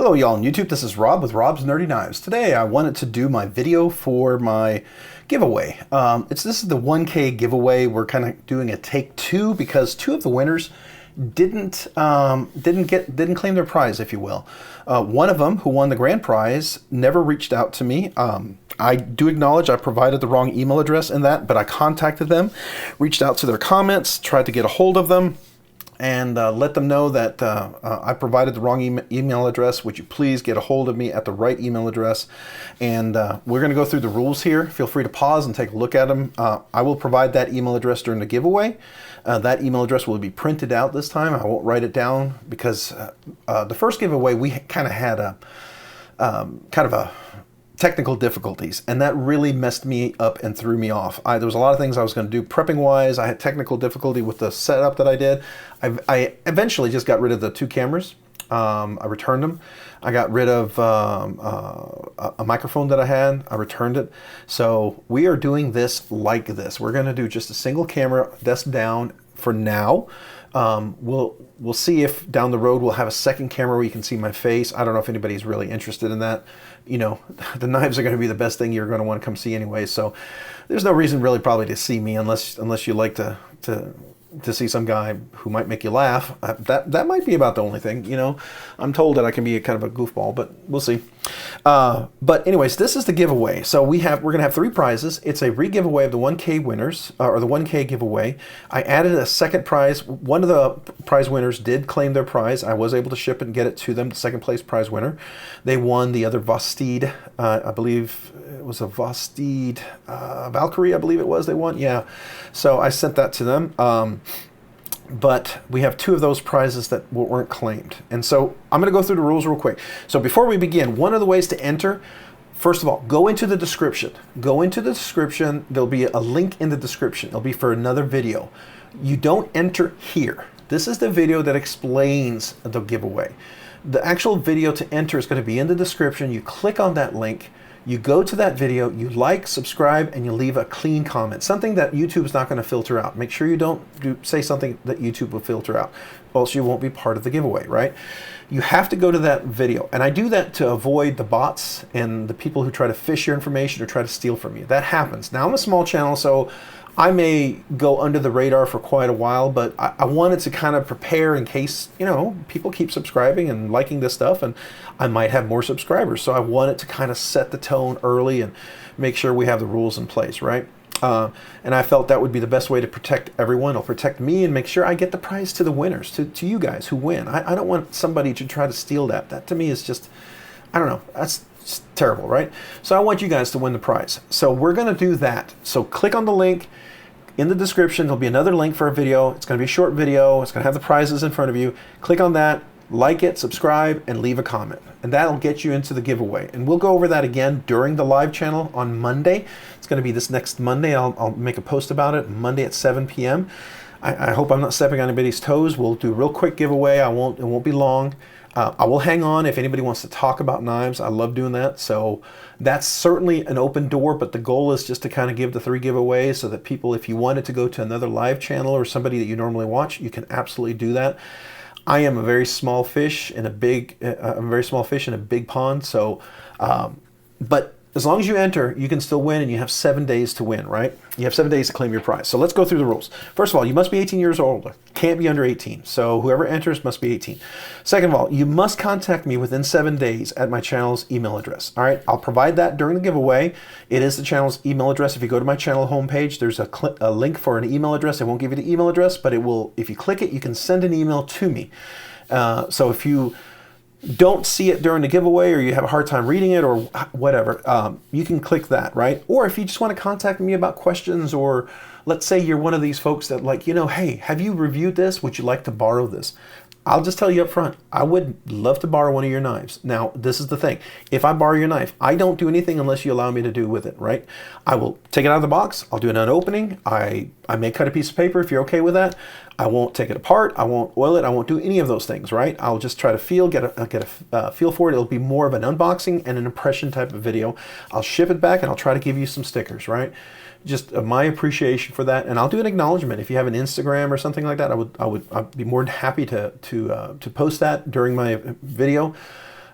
Hello y'all on YouTube, this is Rob with Rob's Nerdy Knives. Today I wanted to do my video for my giveaway. This is the 1K giveaway. We're kind of doing a take two because two of the winners didn't claim their prize, if you will. One of them, who won the grand prize, never reached out to me. I do acknowledge I provided the wrong email address in that, but I contacted them, reached out to their comments, tried to get a hold of them, and let them know that I provided the wrong email address. Would you please get a hold of me at the right email address? And we're going to go through the rules here. Feel free to pause and take a look at them. I will provide that email address during the giveaway. That email address will be printed out this time. I won't write it down because the first giveaway we kind of had a technical difficulties, and that really messed me up and threw me off. There was a lot of things I was going to do prepping wise. I had technical difficulty with the setup that I did. I eventually just got rid of the two cameras. I returned them. I got rid of a microphone that I had. I returned it. So we are doing this like this. We're going to do just a single camera, desk down for now. We'll see if down the road we'll have a second camera where you can see my face. I don't know if anybody's really interested in that. You know, the knives are going to be the best thing you're going to want to come see anyway. So there's no reason really probably to see me unless you like to see some guy who might make you laugh. That might be about the only thing, you know. I'm told that I can be a kind of a goofball, but we'll see. But anyways, this is the giveaway. So we're going to have three prizes. It's a re-giveaway of the 1K winners, or the 1K giveaway. I added a second prize. One of the prize winners did claim their prize. I was able to ship it and get it to them, the second place prize winner. They won the other Vostede, I believe it was a Vostede Valkyrie, I believe it was they won. Yeah. So I sent that to them. But we have two of those prizes that weren't claimed. And so I'm going to go through the rules real quick. So before we begin, one of the ways to enter, first of all, go into the description. Go into the description. There'll be a link in the description. It'll be for another video. You don't enter here. This is the video that explains the giveaway. The actual video to enter is going to be in the description. You click on that link. You go to that video, you like, subscribe, and you leave a clean comment. Something that YouTube's not going to filter out. Make sure you don't say something that YouTube will filter out, else you won't be part of the giveaway, right? You have to go to that video. And I do that to avoid the bots and the people who try to fish your information or try to steal from you. That happens. Now, I'm a small channel, so I may go under the radar for quite a while, but I wanted to kind of prepare in case, you know, people keep subscribing and liking this stuff, and I might have more subscribers. So I wanted to kind of set the tone early and make sure we have the rules in place, right? And I felt that would be the best way to protect everyone. It'll protect me and make sure I get the prize to the winners, to you guys who win. I don't want somebody to try to steal that. That to me is just, I don't know, that's just terrible, right? So I want you guys to win the prize. So we're going to do that. So click on the link. In the description, there'll be another link for a video. It's going to be a short video. It's going to have the prizes in front of you. Click on that, like it, subscribe, and leave a comment. And that'll get you into the giveaway. And we'll go over that again during the live channel on Monday. It's going to be this next Monday. I'll make a post about it, Monday at 7 p.m. I hope I'm not stepping on anybody's toes. We'll do a real quick giveaway. It won't be long. I will hang on if anybody wants to talk about knives. I love doing that. So that's certainly an open door, but the goal is just to kind of give the three giveaways so that people, if you wanted to go to another live channel or somebody that you normally watch, you can absolutely do that. I am a very small fish in a big pond. So, but as long as you enter, you can still win, and you have 7 days to win, right? You have 7 days to claim your prize. So let's go through the rules. First of all, you must be 18 years or older. Can't be under 18. So whoever enters must be 18. Second of all, you must contact me within 7 days at my channel's email address. All right, I'll provide that during the giveaway. It is the channel's email address. If you go to my channel homepage, there's a link for an email address. It won't give you the email address, but it will. If you click it, you can send an email to me. So if you don't see it during the giveaway, or you have a hard time reading it, or whatever, you can click that, right? Or if you just want to contact me about questions, or let's say you're one of these folks that, like, you know, hey, have you reviewed this? Would you like to borrow this? I'll just tell you up front, I would love to borrow one of your knives. Now, this is the thing. If I borrow your knife, I don't do anything unless you allow me to do with it, right? I will take it out of the box. I'll do an unopening. I may cut a piece of paper if you're okay with that. I won't take it apart. I won't oil it. I won't do any of those things, right? I'll just try to get a feel for it. It'll be more of an unboxing and an impression type of video. I'll ship it back, and I'll try to give you some stickers, right? Just my appreciation for that, and I'll do an acknowledgement. If you have an Instagram or something like that, I'd be more than happy to post that during my video.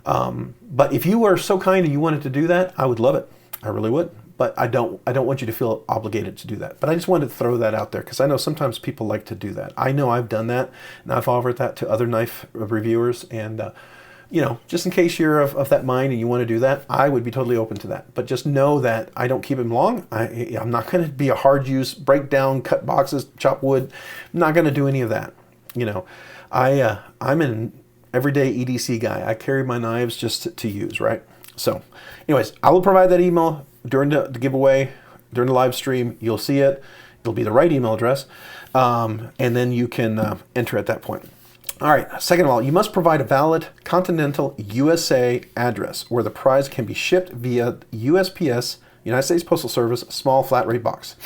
But if you were so kind and you wanted to do that, I would love it. I really would. But I don't want you to feel obligated to do that. But I just wanted to throw that out there because I know sometimes people like to do that. I know I've done that, and I've offered that to other knife reviewers. And you know, just in case you're of that mind and you want to do that, I would be totally open to that. But just know that I don't keep them long. I'm not going to be a hard use, break down, cut boxes, chop wood. I'm not going to do any of that. You know, I'm an everyday EDC guy. I carry my knives just to use, right? So anyways, I will provide that email during the giveaway, during the live stream. You'll see it. It'll be the right email address. And then you can enter at that point. All right, second of all, you must provide a valid Continental USA address where the prize can be shipped via USPS, United States Postal Service, small flat rate box.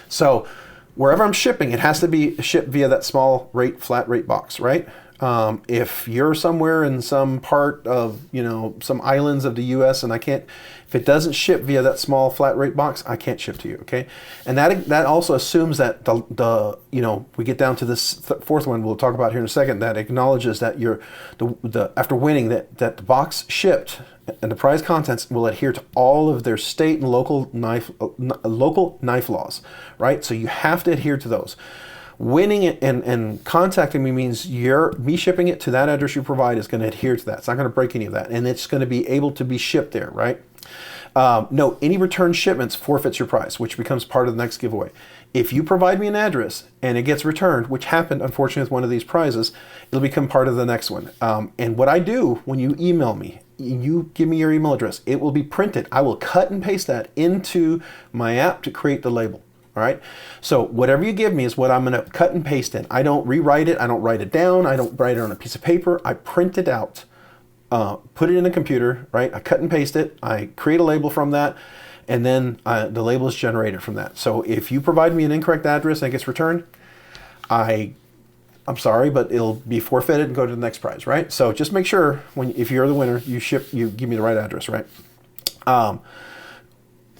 So wherever I'm shipping, it has to be shipped via that small rate, flat rate box, right? If you're somewhere in some part of, you know, some islands of the US and if it doesn't ship via that small flat rate box, I can't ship to you, okay? And that also assumes that the you know, we get down to this fourth one we'll talk about here in a second, that acknowledges that after winning that the box shipped and the prize contents will adhere to all of their state and local knife laws, right? So you have to adhere to those. Winning it and contacting me means me shipping it to that address you provide is going to adhere to that. It's not going to break any of that, and it's going to be able to be shipped there, right? Note, any return shipments forfeits your prize, which becomes part of the next giveaway. If you provide me an address and it gets returned, which happened unfortunately with one of these prizes, it'll become part of the next one. And what I do when you email me, you give me your email address, it will be printed. I will cut and paste that into my app to create the label. All right. So whatever you give me is what I'm going to cut and paste in. I don't rewrite it. I don't write it down. I don't write it on a piece of paper. I print it out, put it in a computer, right? I cut and paste it. I create a label from that. And then the label is generated from that. So if you provide me an incorrect address and it gets returned, I'm sorry, but it'll be forfeited and go to the next prize, right? So just make sure if you're the winner, you give me the right address, right?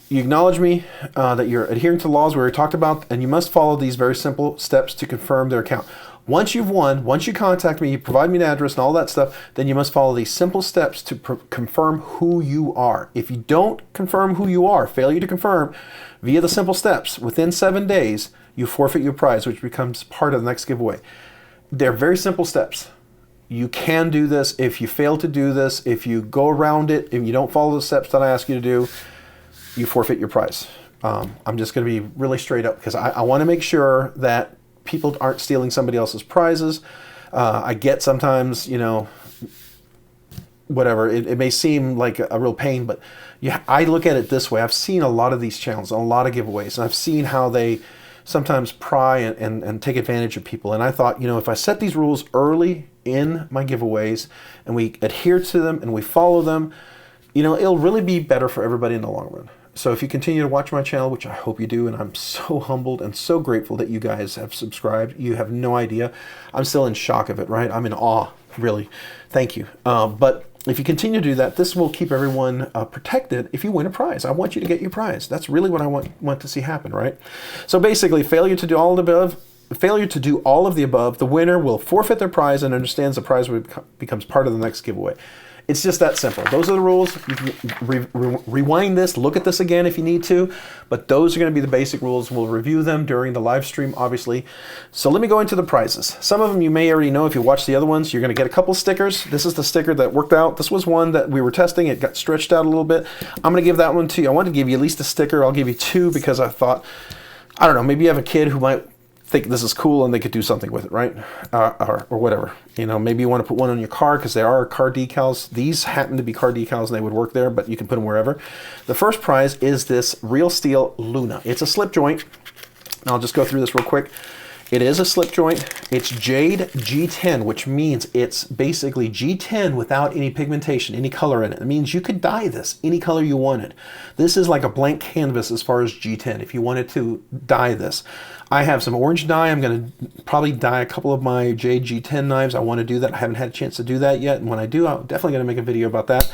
You acknowledge me that you're adhering to laws we already talked about, and you must follow these very simple steps to confirm their account. Once you've won, once you contact me, you provide me an address and all that stuff, then you must follow these simple steps to confirm who you are. If you don't confirm who you are, failure to confirm via the simple steps, within 7 days, you forfeit your prize, which becomes part of the next giveaway. They're very simple steps. You can do this. If you fail to do this, if you go around it, if you don't follow the steps that I ask you to do, you forfeit your prize. I'm just going to be really straight up because I want to make sure that people aren't stealing somebody else's prizes. I get sometimes, you know, whatever, it may seem like a real pain, but I look at it this way. I've seen a lot of these channels, a lot of giveaways, and I've seen how they sometimes pry and take advantage of people. And I thought, you know, if I set these rules early in my giveaways and we adhere to them and we follow them, you know, it'll really be better for everybody in the long run. So if you continue to watch my channel, which I hope you do, and I'm so humbled and so grateful that you guys have subscribed. You have no idea. I'm still in shock of it, right? I'm in awe, really. Thank you. But if you continue to do that, this will keep everyone protected if you win a prize. I want you to get your prize. That's really what I want to see happen, right? So basically, failure to do all of the above, the winner will forfeit their prize and understands the prize becomes part of the next giveaway. It's just that simple. Those are the rules. You can rewind this, look at this again if you need to, but those are going to be the basic rules. We'll review them during the live stream, obviously. So let me go into the prizes. Some of them you may already know if you watch the other ones. You're going to get a couple stickers. This is the sticker that worked out. This was one that we were testing. It got stretched out a little bit. I'm going to give that one to you. I wanted to give you at least a sticker. I'll give you two because I thought, I don't know, maybe you have a kid who might think this is cool and they could do something with it, right? Or whatever. You know, maybe you want to put one on your car because there are car decals. These happen to be car decals and they would work there, but you can put them wherever. The first prize is this Real Steel Luna. It's a slip joint. I'll just go through this real quick. It is a slip joint. It's Jade G10, which means it's basically G10 without any pigmentation, any color in it. It means you could dye this any color you wanted. This is like a blank canvas as far as G10 if you wanted to dye this. I have some orange dye. I'm going to probably dye a couple of my Jade G10 knives. I want to do that. I haven't had a chance to do that yet. And when I do, I'm definitely going to make a video about that.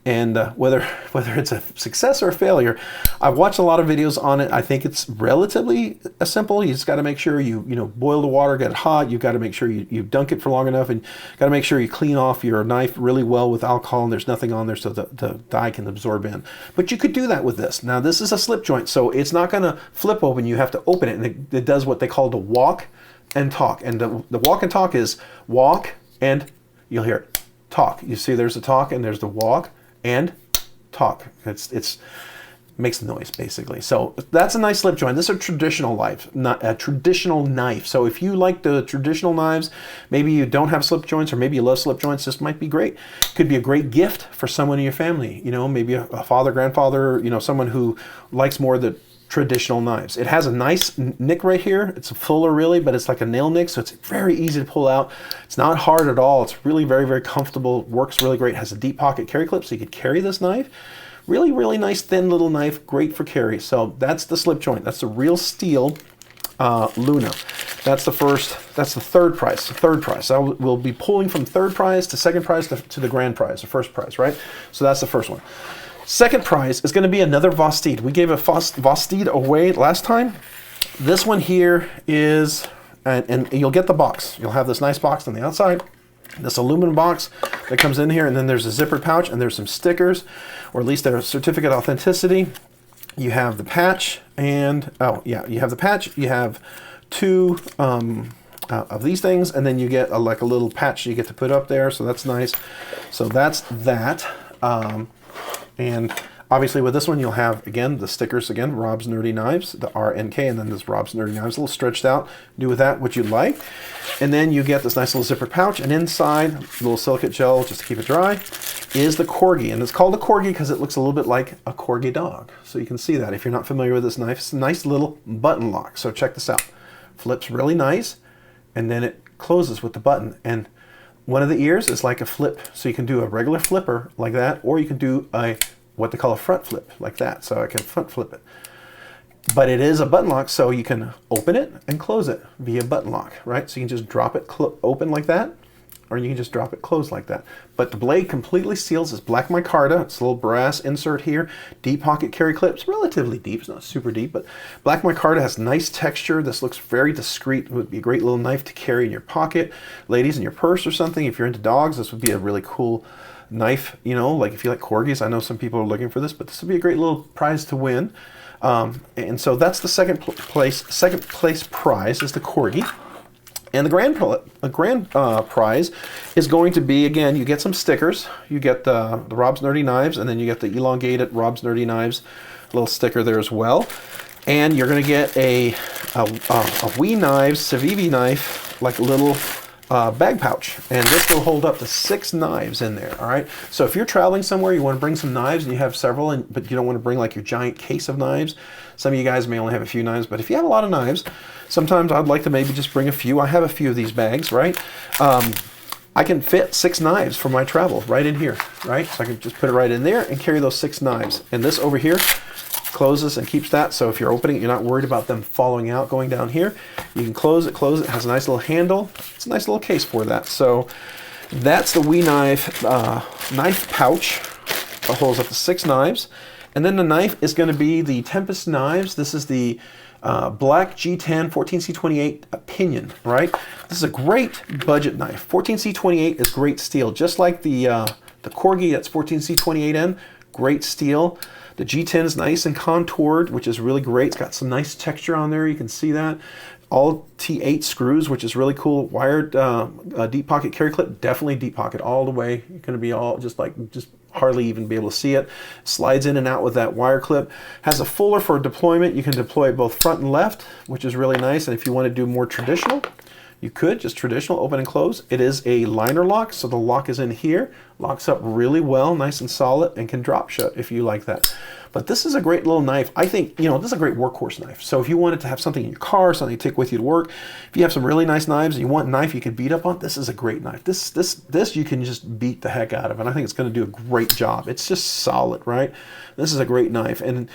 And whether it's a success or a failure, I've watched a lot of videos on it. I think it's relatively simple. You just got to make sure you boil the water, get it hot. You've got to make sure you dunk it for long enough, and got to make sure you clean off your knife really well with alcohol and there's nothing on there so the dye can absorb in. But you could do that with this. Now this is a slip joint, so it's not going to flip open. You have to open it, and it does what they call the walk and talk. And the walk and talk is walk and you'll hear it, talk. You see there's a talk and there's the walk and talk. It's makes the noise basically. So that's a nice slip joint. This is a traditional knife, not a traditional knife. So if you like the traditional knives, maybe you don't have slip joints or maybe you love slip joints, this might be great. Could be a great gift for someone in your family, maybe a father, grandfather, someone who likes more of the traditional knives. It has a nice nick right here. It's a fuller really, but it's like a nail nick, so it's very easy to pull out. It's not hard at all. It's really very, very comfortable. Works really great. It has a deep pocket carry clip, so you could carry this knife. Really, really nice thin little knife, great for carry. So that's the slip joint. That's the real steel Luna. That's the third prize. We'll be pulling from third prize to second prize to the grand prize, the first prize, right? So that's the first one. Second prize is going to be another Vosteed. We gave a Vosteed away last time. This one here is, and you'll get the box. You'll have this nice box on the outside, this aluminum box that comes in here, and then there's a zippered pouch, and there's some stickers, or at least a certificate of authenticity. You have the patch, and you have the patch. You have two of these things, and then you get like a little patch you get to put up there. So that's nice. So that's that. And obviously with this one, you'll have, again, the stickers, again, Rob's Nerdy Knives, the RNK, and then this Rob's Nerdy Knives, a little stretched out. Do with that what you like. And then you get this nice little zipper pouch, and inside, a little silicate gel just to keep it dry, is the Corgi. And it's called a Corgi because it looks a little bit like a Corgi dog. So you can see that if you're not familiar with this knife. It's a nice little button lock. So check this out. Flips really nice, and then it closes with the button. And one of the ears is like a flip, so you can do a regular flipper like that, or you can do what they call a front flip like that, so I can front flip it. But it is a button lock, so you can open it and close it via button lock, right? So you can just drop it open like that, or you can just drop it closed like that. But the blade completely seals. It's black micarta. It's a little brass insert here. Deep pocket carry clips, relatively deep. It's not super deep, but black micarta has nice texture. This looks very discreet. It would be a great little knife to carry in your pocket. Ladies, in your purse or something. If you're into dogs, this would be a really cool knife, like if you like corgis. I know some people are looking for this, but this would be a great little prize to win. And so that's the second place prize is the Corgi. And the grand prize is going to be, again, you get some stickers. You get the Rob's Nerdy Knives, and then you get the elongated Rob's Nerdy Knives little sticker there as well. And you're going to get a Wee Knives Civivi knife, like a little bag pouch, and this will hold up to 6 knives in there. All right, so if you're traveling somewhere, you want to bring some knives, and you have several, but you don't want to bring like your giant case of knives. Some of you guys may only have a few knives, but if you have a lot of knives, sometimes I'd like to maybe just bring a few. I have a few of these bags, right? I can fit 6 knives for my travel right in here, right? So I can just put it right in there and carry those 6 knives. And this over here closes and keeps that, so if you're opening it, you're not worried about them falling out going down here. You can close it. It has a nice little handle. It's a nice little case for that. So that's the Wee Knife knife pouch that holds up to 6 knives. And then the knife is going to be the Tempest knives. This is the black G10 14C28 pinion, right? This is a great budget knife. 14C28 is great steel, just like the Corgi. That's 14C28N, great steel. The G10 is nice and contoured, which is really great. It's got some nice texture on there. You can see that. All T8 screws, which is really cool. Wired deep pocket carry clip, definitely deep pocket all the way. You're going to be all just hardly even be able to see it. Slides in and out with that wire clip. Has a fuller for deployment. You can deploy it both front and left, which is really nice. And if you want to do more traditional, you could just traditional open and close. It is a liner lock, so the lock is in here. Locks up really well, nice and solid, and can drop shut if you like that. But this is a great little knife. I think, this is a great workhorse knife. So if you wanted to have something in your car, something to take with you to work, if you have some really nice knives and you want a knife you can beat up on, this is a great knife. This you can just beat the heck out of, and I think it's going to do a great job. It's just solid, right? This is a great knife, and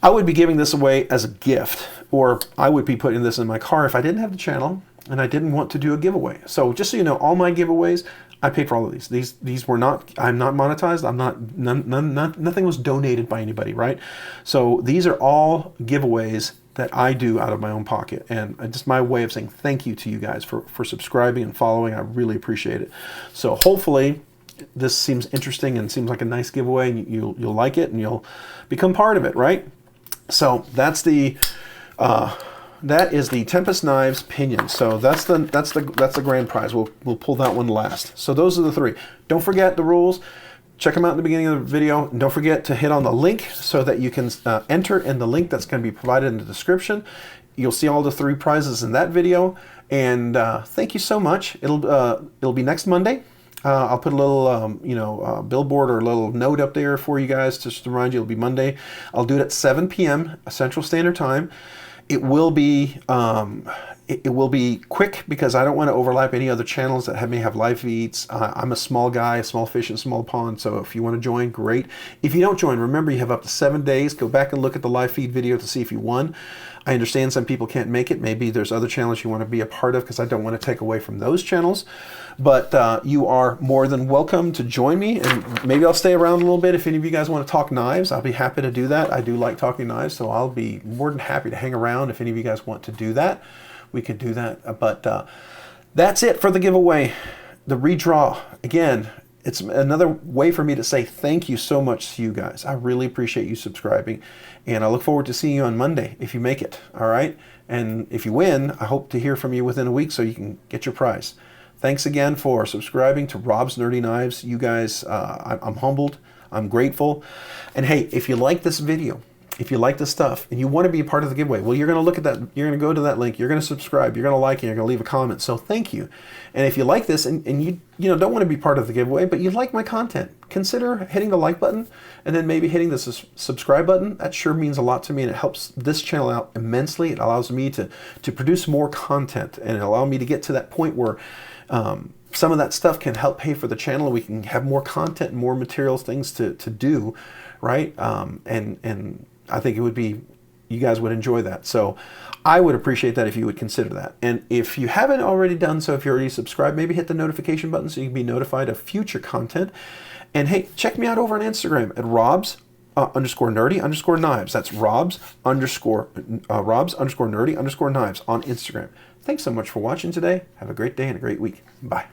I would be giving this away as a gift, or I would be putting this in my car if I didn't have the channel and I didn't want to do a giveaway. So just so you know, all my giveaways, I paid for all of these. These were not, I'm not monetized. I'm not, nothing was donated by anybody, right? So these are all giveaways that I do out of my own pocket. And just my way of saying thank you to you guys for subscribing and following. I really appreciate it. So hopefully this seems interesting and seems like a nice giveaway, and you'll like it and you'll become part of it, right? So that's the that is the Tempest Knives Pinion. So that's the grand prize. We'll pull that one last. So those are the three. Don't forget the rules. Check them out in the beginning of the video. And don't forget to hit on the link so that you can enter in the link that's going to be provided in the description. You'll see all the three prizes in that video. And thank you so much. It'll be next Monday. I'll put a little, billboard or a little note up there for you guys just to remind you. It'll be Monday. I'll do it at 7 p.m. Central Standard Time. It will be quick because I don't want to overlap any other channels that may have live feeds. I'm a small guy, a small fish in a small pond. So if you want to join, great. If you don't join, remember you have up to 7 days. Go back and look at the live feed video to see if you won. I understand some people can't make it. Maybe there's other channels you want to be a part of because I don't want to take away from those channels. But you are more than welcome to join me, and maybe I'll stay around a little bit. If any of you guys want to talk knives, I'll be happy to do that. I do like talking knives, so I'll be more than happy to hang around if any of you guys want to do that. We could do that. But that's it for the giveaway. The redraw, again, it's another way for me to say thank you so much to you guys. I really appreciate you subscribing, and I look forward to seeing you on Monday if you make it, all right? And if you win, I hope to hear from you within a week so you can get your prize. Thanks again for subscribing to Rob's Nerdy Knives. You guys, I'm humbled. I'm grateful. And hey, if you like this video, if you like this stuff and you want to be a part of the giveaway, well, you're going to look at that. You're going to go to that link. You're going to subscribe. You're going to like it. You're going to leave a comment. So thank you. And if you like this and you don't want to be part of the giveaway, but you like my content, consider hitting the like button and then maybe hitting the subscribe button. That sure means a lot to me, and it helps this channel out immensely. It allows me to produce more content, and it allows me to get to that point where some of that stuff can help pay for the channel. We can have more content, more materials, things to do, right? And I think it would be, you guys would enjoy that. So I would appreciate that if you would consider that. And if you haven't already done so, if you're already subscribed, maybe hit the notification button so you can be notified of future content. And hey, check me out over on Instagram at Rob's _nerdy_ knives. That's Rob's _nerdy_ knives on Instagram. Thanks so much for watching today. Have a great day and a great week. Bye.